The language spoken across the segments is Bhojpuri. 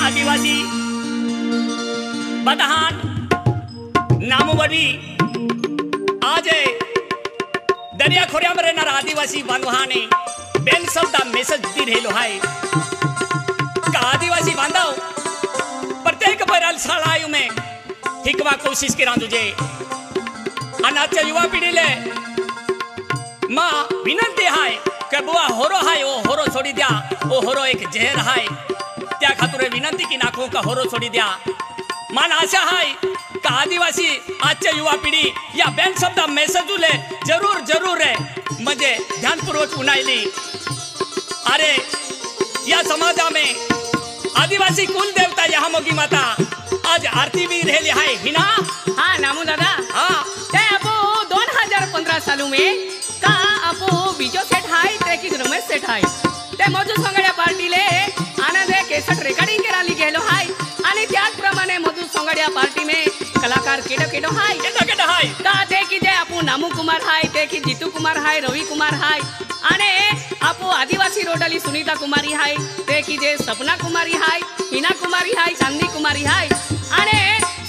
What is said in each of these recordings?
आदिवासी बदहान नामवडी आज दरिया खोऱ्यावर येणारा आदिवासी बांधवाने बेन शब्दा मेसेज दी रेलो आहे का आदिवासी बांधव प्रत्येक बैराल शाळायु में हिकवा कोशिश करा तुझे अनाजच्या युवा पिढीले मां विनंती आहे कि बुआ होरो हाय ओ होरो छोड़ी द्या ओ होरो एक जहर हाय त्या खातुरे विनंती की नाखो का होरो छोड़ी द्या मान आशा हाय का आदिवासी आजच्या युवा पिढी या बेन शब्द मेसेजूले जरूर जरूर है म्हणजे ध्यानपूर्वक उनायली अरे या समाजा में आदिवासी कुल देवता यहाँ मोगी माता आज आरती भी रहली हाय हिना। हाँ नामू दादा हाँ ते अपो 2015 सालू में का अपो बीजो सेट हाय ते की रमेश सेट हाय ते मधु सोंगड्या पार्टीले आनंद केसट रेकॉर्डिंग कराली गेलो हाय आणि त्याचप्रमाणे मधु सोंगड्या पार्टी में कलाकार केडो केडो हाय का ते की जे अपो नामू कुमार हाय ते की जीतू कुमार हाय रवि कुमार हाय आणि अपो आदिवासी रोडली सुनीता कुमारी हाय ते की जे सपना कुमारी हाय हिना कुमारी हाय चांदी कुमारी हाय आणि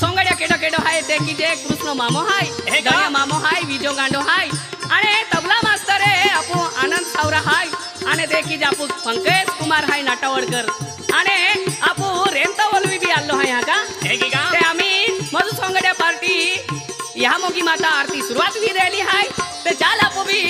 सोंगड्या केडो केडो हाय ते की जे कृष्ण मामो हाय गया मामो हाय विजो गांडो हाय आणि तबला मास्तर आहे अपो आनंद सावरा हाय आणि ते की जे अपो पंकज कुमार हाय नाटावडकर आणि अपो रेंता वलवी भी आलो हाय का ते आम्ही मधु सोंगड्या पार्टी यहाँ मोगी माता आरती शुरुआत भी रहली हाय ते चाल अपो भी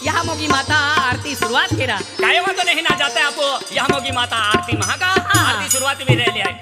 यहाँ मोगी माता आरती शुरुआत केरा काय वांदो नहीं ना जाते आपो यहाँ मोगी माता आरती महाका आरती शुरुआत भी रहली हाय।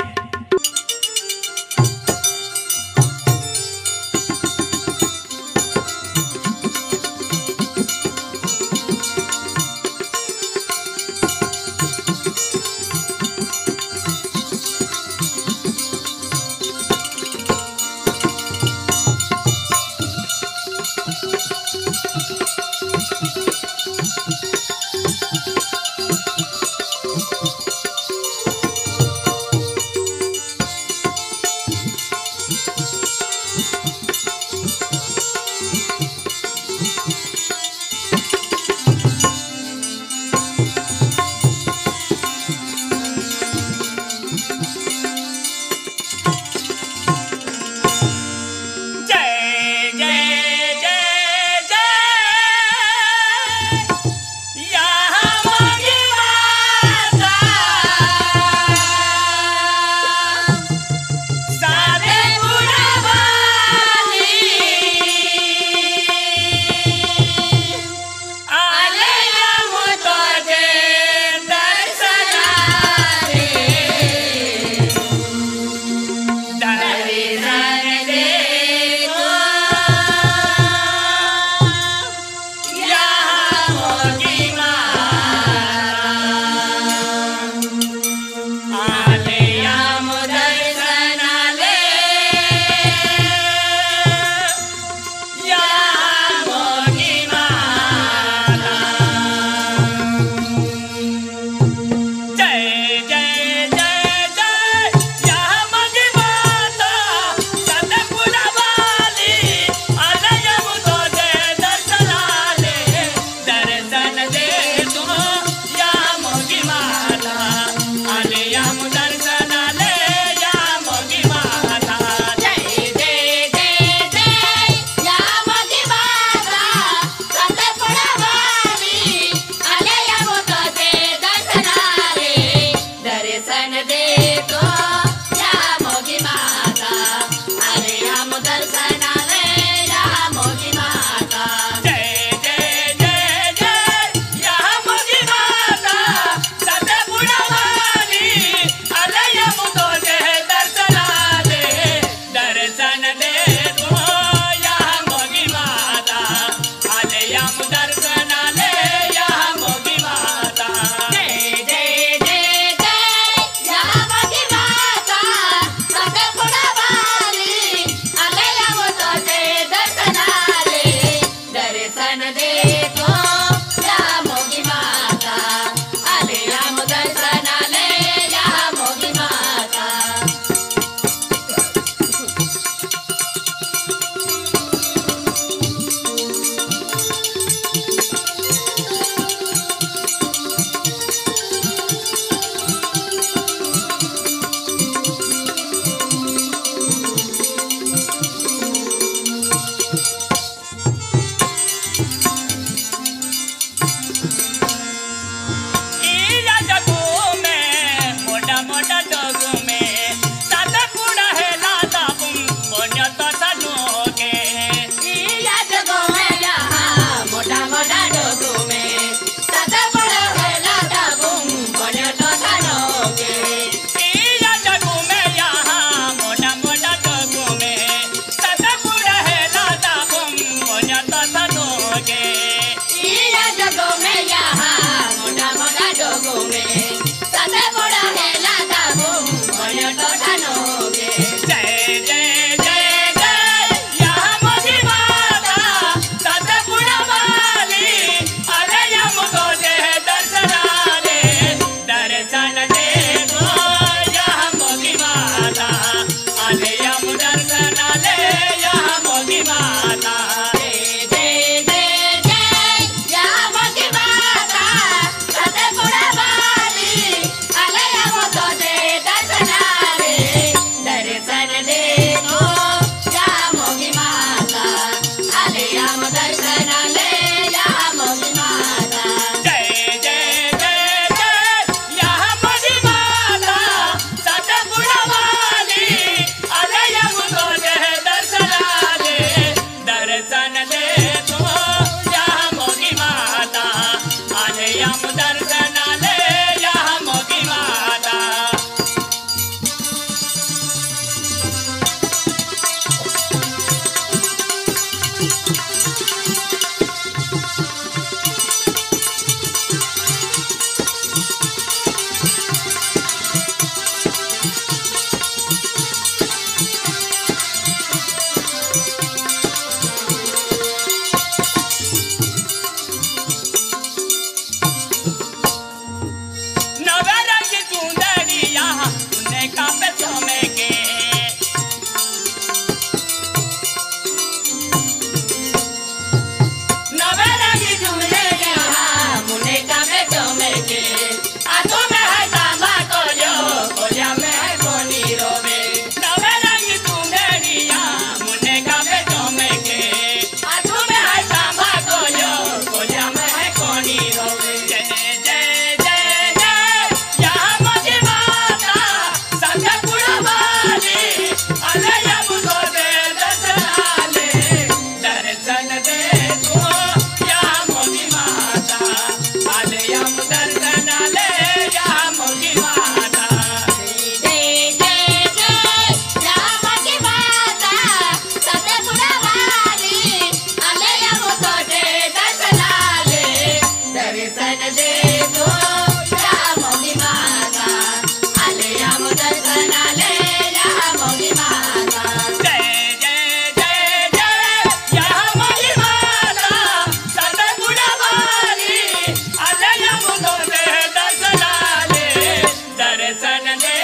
आनंदे